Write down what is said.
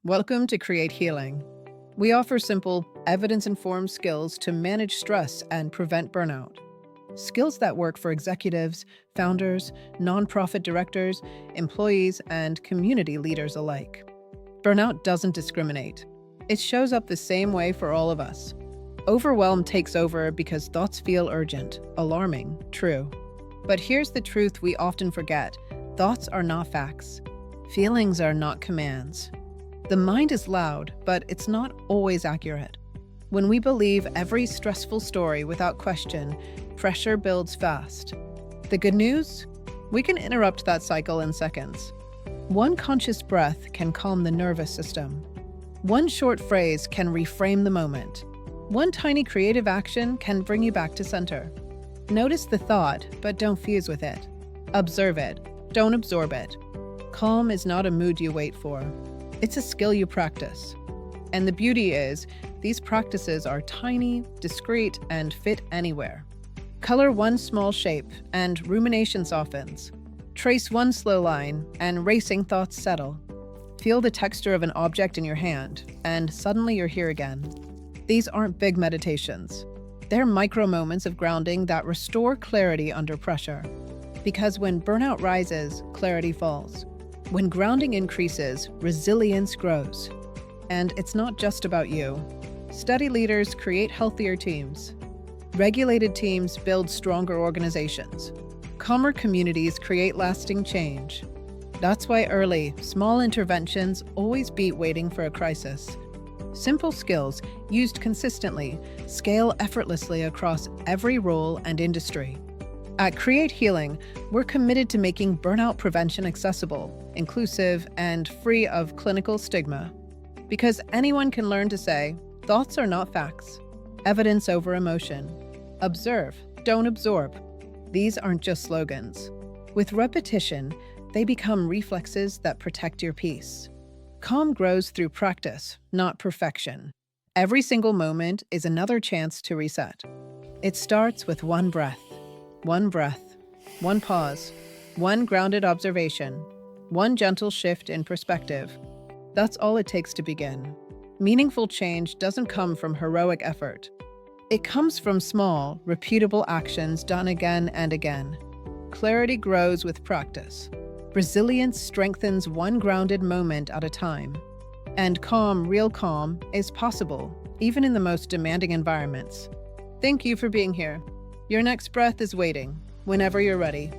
Welcome to Create Healing. We offer simple, evidence-informed skills to manage stress and prevent burnout. Skills that work for executives, founders, nonprofit directors, employees, and community leaders alike. Burnout doesn't discriminate. It shows up the same way for all of us. Overwhelm takes over because thoughts feel urgent, alarming, true. But here's the truth we often forget. Thoughts are not facts. Feelings are not commands. The mind is loud, but it's not always accurate. When we believe every stressful story without question, pressure builds fast. The good news? We can interrupt that cycle in seconds. One conscious breath can calm the nervous system. One short phrase can reframe the moment. One tiny creative action can bring you back to center. Notice the thought, but don't fuse with it. Observe it, don't absorb it. Calm is not a mood you wait for. It's a skill you practice. And the beauty is, these practices are tiny, discreet, and fit anywhere. Color one small shape, and rumination softens. Trace one slow line, and racing thoughts settle. Feel the texture of an object in your hand, and suddenly you're here again. These aren't big meditations. They're micro moments of grounding that restore clarity under pressure. Because when burnout rises, clarity falls. When grounding increases, resilience grows. And it's not just about you. Steady leaders create healthier teams. Regulated teams build stronger organizations. Calmer communities create lasting change. That's why early, small interventions always beat waiting for a crisis. Simple skills, used consistently, scale effortlessly across every role and industry. At Create Healing, we're committed to making burnout prevention accessible, inclusive, and free of clinical stigma. Because anyone can learn to say, thoughts are not facts. Evidence over emotion. Observe, don't absorb. These aren't just slogans. With repetition, they become reflexes that protect your peace. Calm grows through practice, not perfection. Every single moment is another chance to reset. It starts with one breath, one pause, one grounded observation, one gentle shift in perspective. That's all it takes to begin. Meaningful change doesn't come from heroic effort. It comes from small, repeatable actions done again and again. Clarity grows with practice. Resilience strengthens one grounded moment at a time. And calm, real calm, is possible, even in the most demanding environments. Thank you for being here. Your next breath is waiting, whenever you're ready.